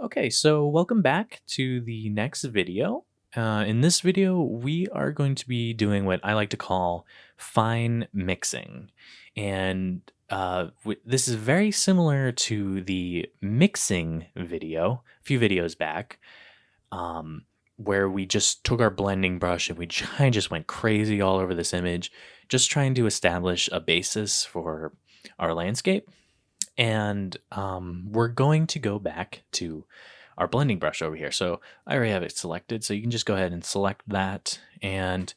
Okay, so welcome back to the next video. In this video, we are going to be doing what I like to call fine mixing. And this is very similar to the mixing video a few videos back, um, where we just took our blending brush and we kind of just went crazy all over this image, just trying to establish a basis for our landscape. And we're going to go back to our blending brush over here. So I already have it selected, so you can just go ahead and select that. And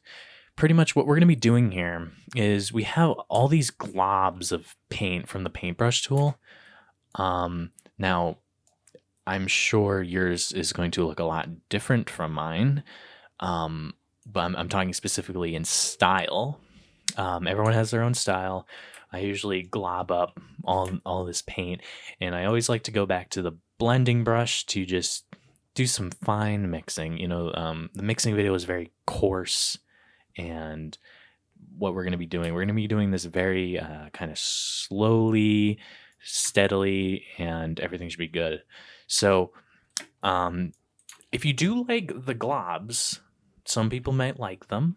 pretty much what we're going to be doing here is we have all these globs of paint from the paintbrush tool. Now, I'm sure yours is going to look a lot different from mine, but I'm talking specifically in style. Everyone has their own style. I usually glob up all this paint, and I always like to go back to the blending brush to just do some fine mixing. The mixing video is very coarse, and what we're going to be doing, we're going to be doing this very kind of slowly, steadily, and everything should be good. So, if you do like the globs, some people might like them.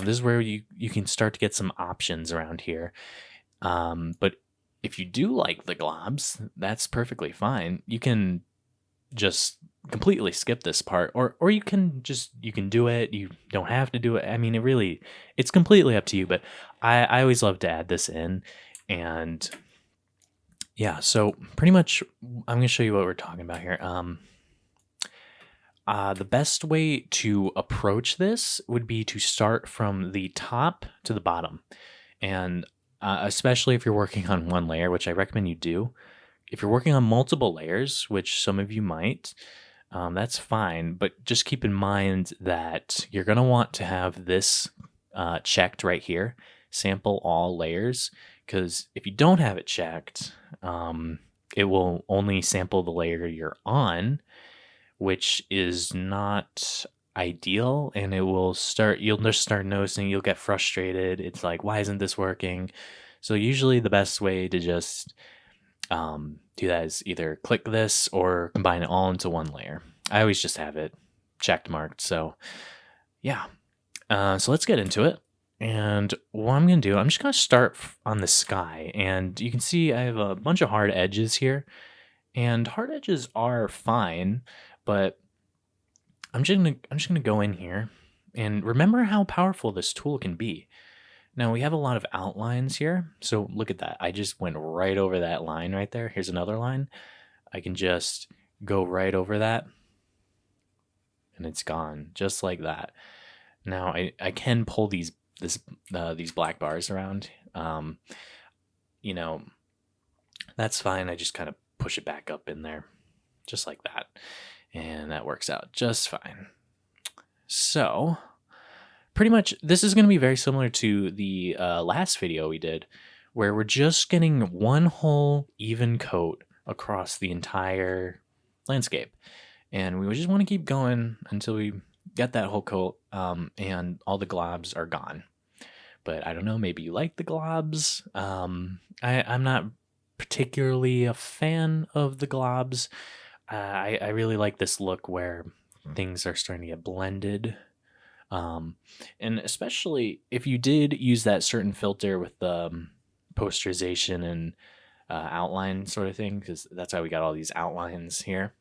This is where you can start to get some options around here. But if you do like the globs, that's perfectly fine. You can just completely skip this part, or you can do it. You don't have to do it. I mean, it's completely up to you, but I always love to add this in. And yeah, so pretty much I'm going to show you what we're talking about here. The best way to approach this would be to start from the top to the bottom. And especially if you're working on one layer, which I recommend you do. If you're working on multiple layers, which some of you might, that's fine. But just keep in mind that you're going to want to have this checked right here, sample all layers, because if you don't have it checked, it will only sample the layer you're on, which is not ideal, and you'll just start noticing, you'll get frustrated. It's like, why isn't this working? So usually the best way to just do that is either click this or combine it all into one layer. I always just have it checked marked. So yeah, so let's get into it. And what I'm going to do, I'm just going to start on the sky, and you can see I have a bunch of hard edges here, and hard edges are fine, but I'm just gonna go in here and remember how powerful this tool can be. Now we have a lot of outlines here, so look at that. I just went right over that line right there. Here's another line. I can just go right over that, and it's gone just like that. Now I can pull these black bars around. You know, that's fine. I just kind of push it back up in there, just like that. And that works out just fine. So pretty much this is going to be very similar to the last video we did, where we're just getting one whole even coat across the entire landscape. And we just want to keep going until we get that whole coat, and all the globs are gone. But I don't know, maybe you like the globs. I'm not particularly a fan of the globs. I really like this look where things are starting to get blended. And especially if you did use that certain filter with the posterization and outline sort of thing, because that's how we got all these outlines here.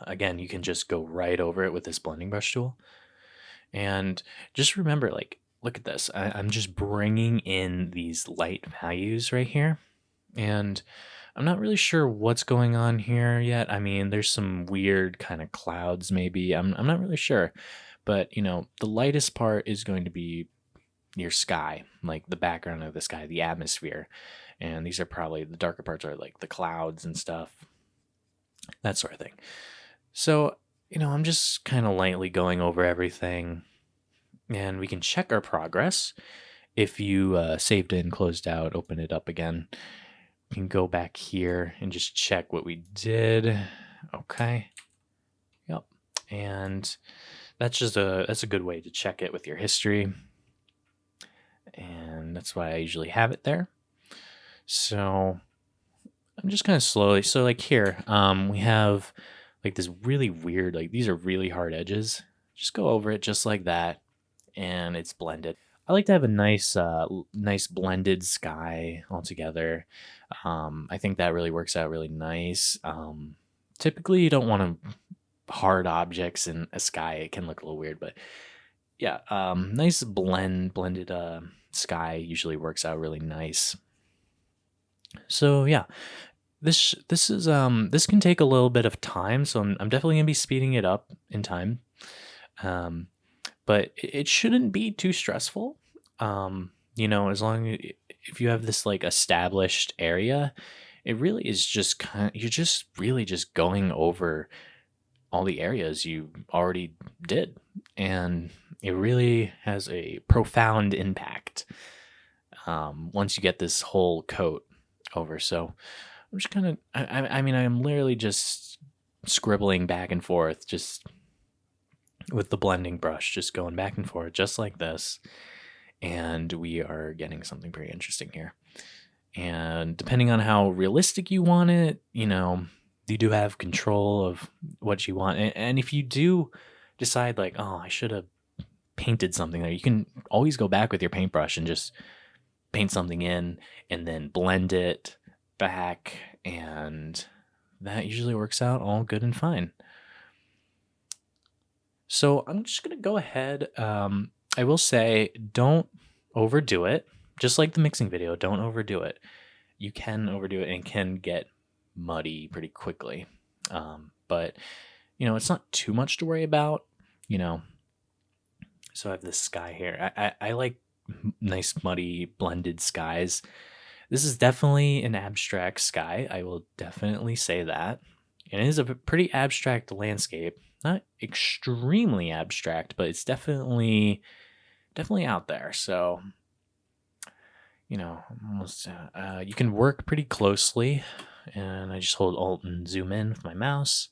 Again, you can just go right over it with this blending brush tool. And just remember, like, look at this. I'm just bringing in these light values right here. And I'm not really sure what's going on here yet. I mean, there's some weird kind of clouds maybe. I'm not really sure. But, the lightest part is going to be your sky, like the background of the sky, the atmosphere. And these are probably the darker parts are like the clouds and stuff, that sort of thing. So, I'm just kind of lightly going over everything. And we can check our progress. If you saved it and closed out, open it up again. You can go back here and just check what we did. Okay. Yep. And that's a good way to check it with your history. And that's why I usually have it there. So I'm just kind of slowly. So like here, we have like this really weird, like these are really hard edges. Just go over it just like that, and it's blended. I like to have a nice, nice blended sky altogether. I think that really works out really nice. Typically, you don't want to hard objects in a sky. It can look a little weird, but yeah, nice blended sky usually works out really nice. So yeah, this can take a little bit of time, so I'm definitely gonna be speeding it up in time. Um, but it shouldn't be too stressful. As long if you have this like established area, it really is just you're just really just going over all the areas you already did, and it really has a profound impact once you get this whole coat over. So I'm just kind of, I mean, I'm literally just scribbling back and forth, just with the blending brush, just going back and forth, just like this. And we are getting something pretty interesting here. And depending on how realistic you want it, you do have control of what you want. And if you do decide, like, oh, I should have painted something there, you can always go back with your paintbrush and just paint something in and then blend it back. And that usually works out all good and fine. So I'm just going to go ahead. I will say, don't overdo it. Just like the mixing video, don't overdo it. You can overdo it and can get muddy pretty quickly. But, it's not too much to worry about, So I have this sky here. I like nice, muddy, blended skies. This is definitely an abstract sky. I will definitely say that. And it is a pretty abstract landscape. Not extremely abstract, but it's definitely out there. So, almost you can work pretty closely, and I just hold Alt and zoom in with my mouse.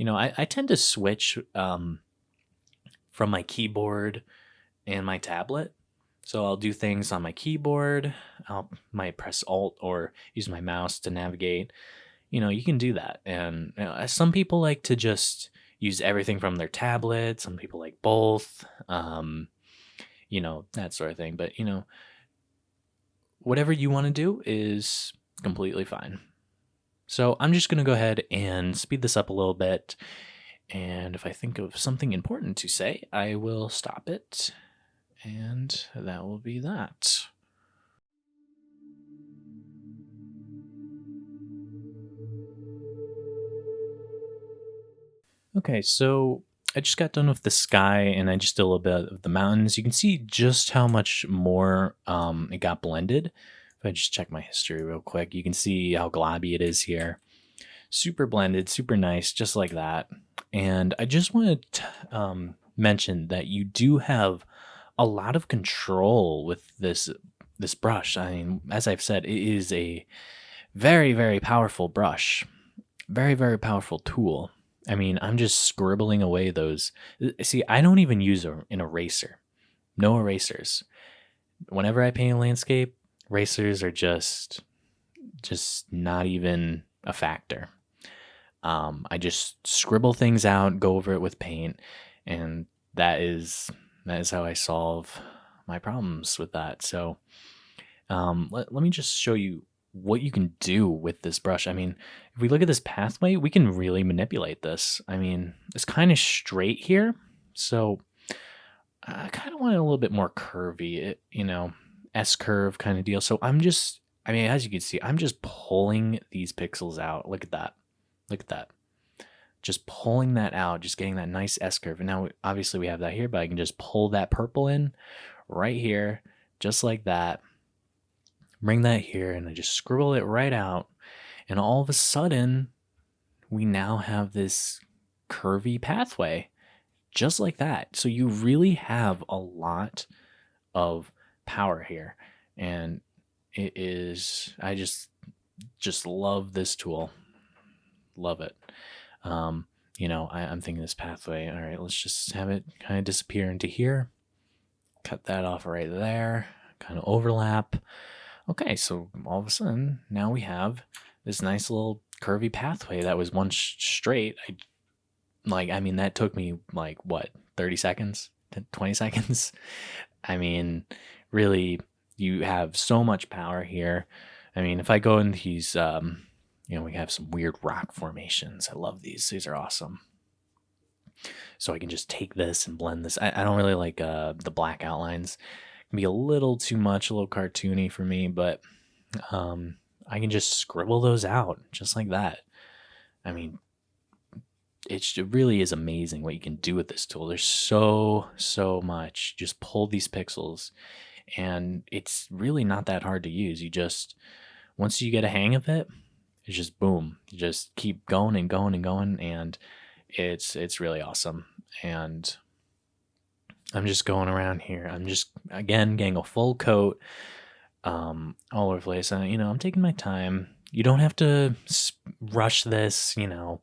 I tend to switch from my keyboard and my tablet. So I'll do things on my keyboard. Might press Alt or use my mouse to navigate. You can do that. And some people like to just use everything from their tablet. Some people like both. That sort of thing. But, whatever you want to do is completely fine. So I'm just going to go ahead and speed this up a little bit. And if I think of something important to say, I will stop it. And that will be that. Okay, so I just got done with the sky and I just did a little bit of the mountains. You can see just how much more it got blended. If I just check my history real quick, you can see how globby it is here. Super blended, super nice, just like that. And I just wanted to mention that you do have a lot of control with this brush. I mean, as I've said, it is a very, very powerful brush. Very, very powerful tool. I mean, I'm just scribbling away those. See, I don't even use an eraser. No erasers. Whenever I paint a landscape, erasers are just not even a factor. I just scribble things out, go over it with paint, and that is how I solve my problems with that. So let me just show you what you can do with this brush. I mean, if we look at this pathway, we can really manipulate this. I mean, it's kind of straight here, so I kind of want it a little bit more curvy, S-curve kind of deal. So as you can see, I'm just pulling these pixels out. Look at that. Look at that. Just pulling that out, just getting that nice S-curve. And now, obviously, we have that here, but I can just pull that purple in right here, just like that. Bring that here, and I just scribble it right out. And all of a sudden, we now have this curvy pathway, just like that. So you really have a lot of power here. And it is, I just love this tool. Love it. I'm thinking this pathway. All right, let's just have it kind of disappear into here. Cut that off right there. Kind of overlap. Okay, so all of a sudden, now we have this nice little curvy pathway that was one straight. I mean, that took me like what, 30 seconds, 20 seconds. I mean, really, you have so much power here. I mean, if I go in these, we have some weird rock formations. I love these. These are awesome. So I can just take this and blend this. I don't really like the black outlines. It can be a little too much, a little cartoony for me, but I can just scribble those out just like that. I mean, it really is amazing what you can do with this tool. There's so much. Just pull these pixels, and it's really not that hard to use. You just, once you get a hang of it, it's just boom. You just keep going and going and going, and it's really awesome. And I'm just going around here. I'm just, again, getting a full coat all over the place. I'm taking my time. You don't have to rush this. You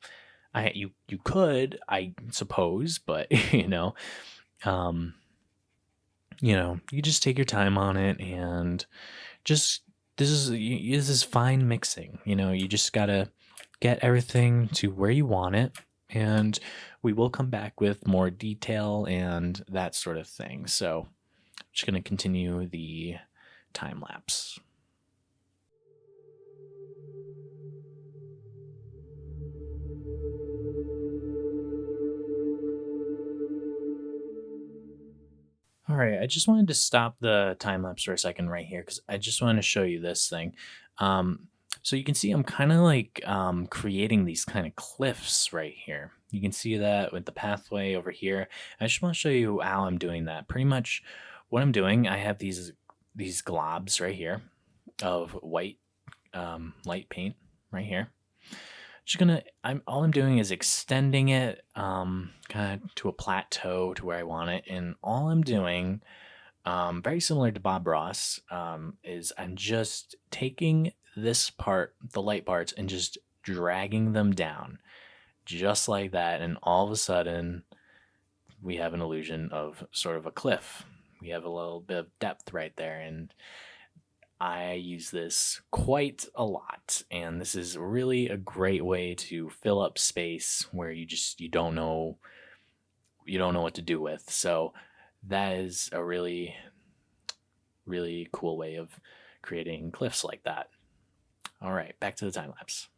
could, I suppose, but you just take your time on it, and just this is fine mixing. You just gotta get everything to where you want it, and we will come back with more detail and that sort of thing. So I'm just gonna continue the time lapse. All right, I just wanted to stop the time lapse for a second right here because I just wanted to show you this thing. Um, so you can see I'm kind of like creating these kind of cliffs right here. You can see that with the pathway over here. I just want to show you how I'm doing that. Pretty much what I'm doing, I have these globs right here of white light paint right here. All I'm doing is extending it kind of to a plateau to where I want it, and all I'm doing, very similar to Bob Ross, is I'm just taking this part, the light parts, and just dragging them down, just like that, and all of a sudden we have an illusion of sort of a cliff. We have a little bit of depth right there, and I use this quite a lot, and this is really a great way to fill up space where you don't know what to do with. So that is a really cool way of creating cliffs like that. All right, back to the time lapse.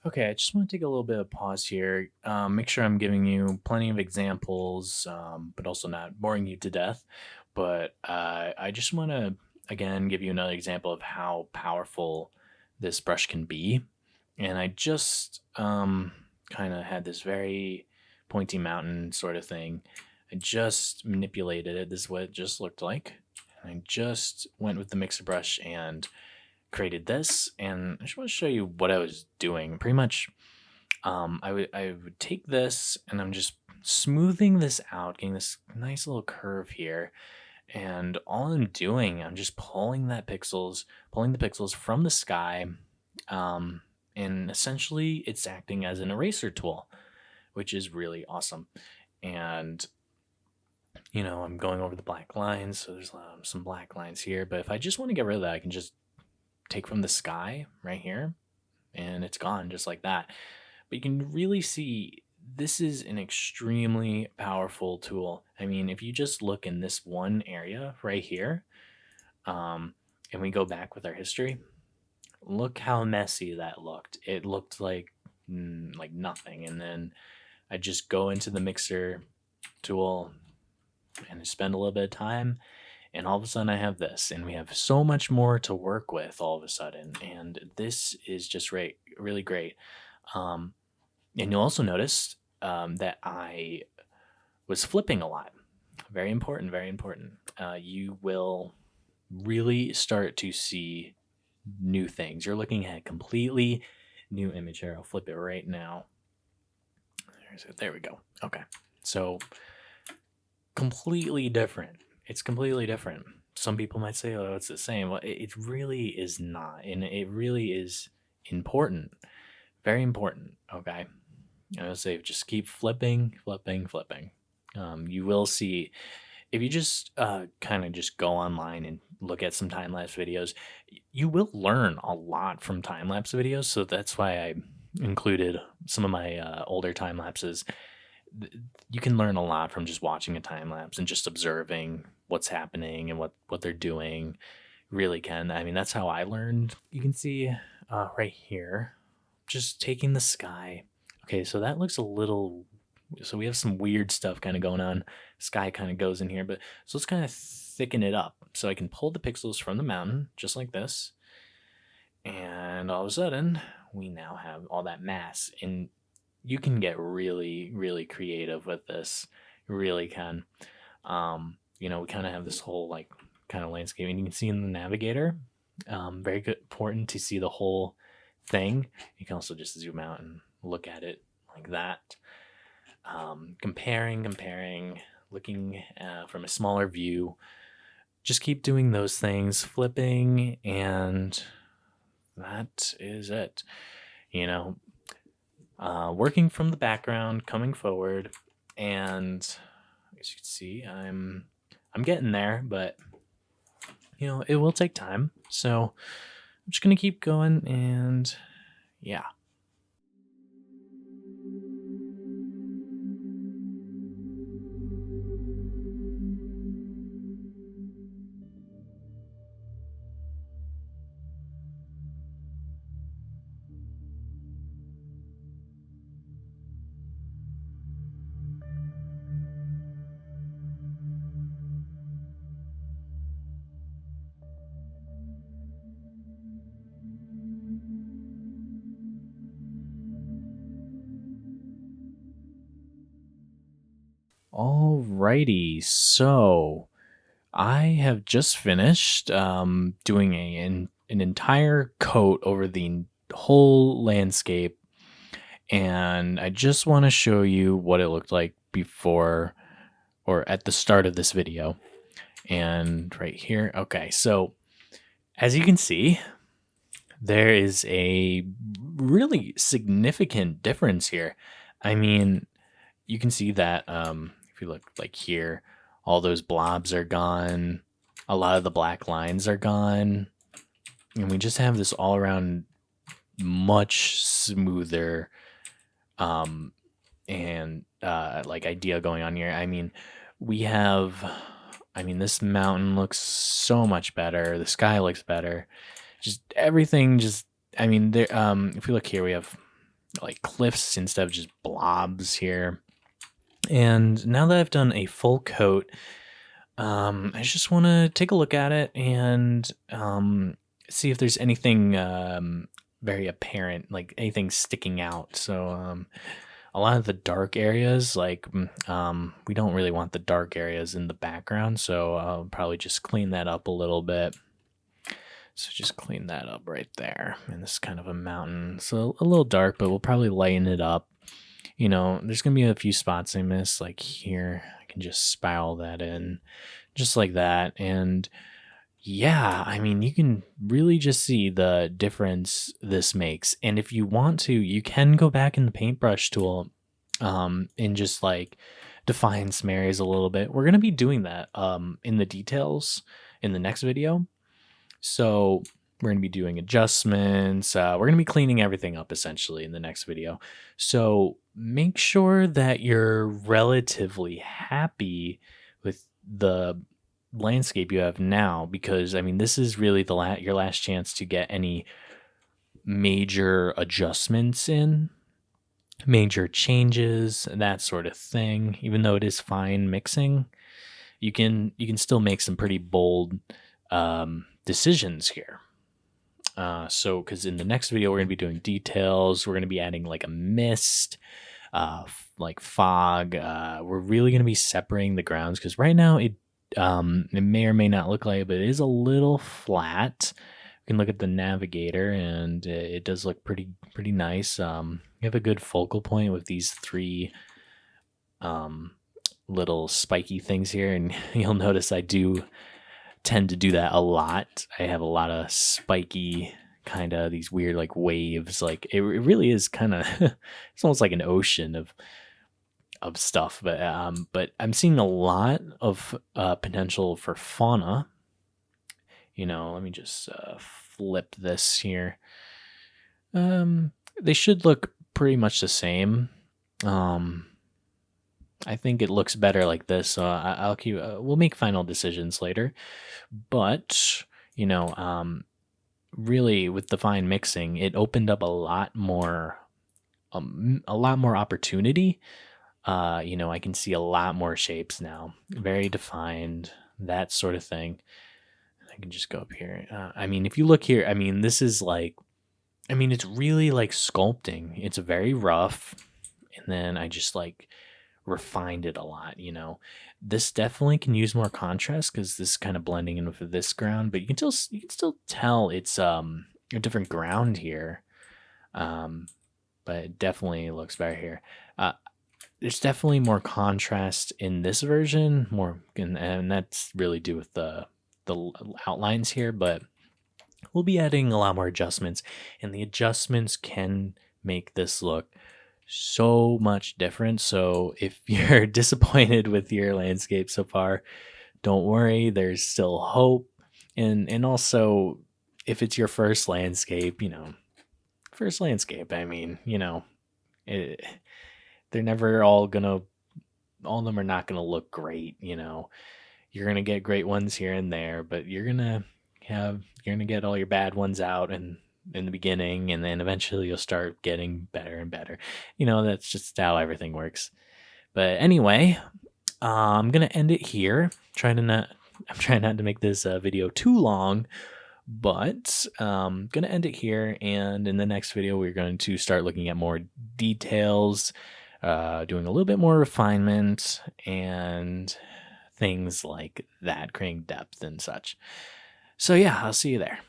Okay, I just want to take a little bit of pause here. Make sure I'm giving you plenty of examples, but also not boring you to death. But I just want to, again, give you another example of how powerful this brush can be. And I just kind of had this very pointy mountain sort of thing. I just manipulated it. This is what it just looked like. And I just went with the mixer brush and created this, and I just want to show you what I was doing. Pretty much, I would take this, and I'm just smoothing this out, getting this nice little curve here, and all I'm doing, I'm just pulling the pixels from the sky, and essentially it's acting as an eraser tool, which is really awesome. And I'm going over the black lines, so there's some black lines here, but if I just want to get rid of that, I can just take from the sky right here, and it's gone just like that. But you can really see this is an extremely powerful tool. I mean, if you just look in this one area right here, and we go back with our history, look how messy that looked. It looked like nothing. And then I just go into the mixer tool and spend a little bit of time, and all of a sudden I have this, and we have so much more to work with all of a sudden, and this is just really great. And you'll also notice that I was flipping a lot. Very important, very important. You will really start to see new things. You're looking at a completely new image here. I'll flip it right now. There we go. Okay, so completely different. It's completely different. some people might say, oh, it's the same. Well, it really is not. And it really is important. Very important. Okay. I would say just keep flipping, flipping, flipping. You will see if you just kind of just go online and look at some time lapse videos, you will learn a lot from time lapse videos. So that's why I included some of my older time lapses. You can learn a lot from just watching a time lapse and just observing what's happening and what they're doing. Really can. I mean, that's how I learned. You can see right here, just taking the sky. Okay, so that looks a little. So we have some weird stuff kind of going on. Sky kind of goes in here, but so let's kind of thicken it up. So I can pull the pixels from the mountain just like this, and all of a sudden we now have all that mass. And you can get really, really creative with this. You really can. We kind of have this whole like kind of landscape, and you can see in the navigator. Very good, important to see the whole thing. You can also just zoom out and look at it like that. Comparing, looking from a smaller view. Just keep doing those things, flipping, and that is it. Working from the background, coming forward, and as you can see, I'm getting there, but it will take time. So I'm just gonna keep going, and yeah. Alrighty, so I have just finished doing an entire coat over the whole landscape, and I just want to show you what it looked like before or at the start of this video. And right here, okay, so as you can see, there is a really significant difference here. I mean, you can see that if you look like here, all those blobs are gone. A lot of the black lines are gone. And we just have this all around much smoother and like idea going on here. I mean, this mountain looks so much better. The sky looks better. Just everything there if we look here, we have like cliffs instead of just blobs here. And now that I've done a full coat, I just want to take a look at it and see if there's anything very apparent, like anything sticking out. So a lot of the dark areas, like we don't really want the dark areas in the background, so I'll probably just clean that up a little bit. So just clean that up right there. And this is kind of a mountain, so a little dark, but we'll probably lighten it up. There's going to be a few spots I miss, like here. I can just spiral that in just like that. And yeah, I mean, you can really just see the difference this makes. And if you want to, you can go back in the paintbrush tool and just like define some areas a little bit. We're going to be doing that in the details in the next video. So we're going to be doing adjustments. We're going to be cleaning everything up essentially in the next video. So make sure that you're relatively happy with the landscape you have now, because I mean, this is really your last chance to get any major adjustments in, major changes, that sort of thing. Even though it is fine mixing, you can still make some pretty bold decisions here. So because in the next video, we're going to be doing details. We're going to be adding like a mist, like fog. We're really going to be separating the grounds, because right now it may or may not look like it, but it is a little flat. You can look at the navigator, and it does look pretty nice. You have a good focal point with these three little spiky things here, and you'll notice I do tend to do that a lot. I have a lot of spiky kind of these weird like waves. Like it really is kind of it's almost like an ocean of stuff. But I'm seeing a lot of potential for fauna. Let me just flip this here. They should look pretty much the same. I think it looks better like this. So I'll keep. We'll make final decisions later. But really with the fine mixing, it opened up a lot more opportunity. I can see a lot more shapes now, very defined, that sort of thing. I can just go up here. If you look here, this is like, it's really like sculpting. It's very rough, and then I just like refined it a lot. This definitely can use more contrast because this is kind of blending in with this ground, but you can still tell it's a different ground here. But it definitely looks better here. There's definitely more contrast in this version, and that's really due with the outlines here, but we'll be adding a lot more adjustments, and the adjustments can make this look so much different. So if you're disappointed with your landscape so far, don't worry, there's still hope. And also, if it's your first landscape, they're never all of them are not gonna look great. You're gonna get great ones here and there, but you're gonna get all your bad ones out and in the beginning, and then eventually you'll start getting better and better. That's just how everything works. But anyway, I'm gonna end it here. I'm trying not to make this video too long, but gonna end it here. And in the next video, we're going to start looking at more details, doing a little bit more refinement and things like that, creating depth and such. So yeah, I'll see you there.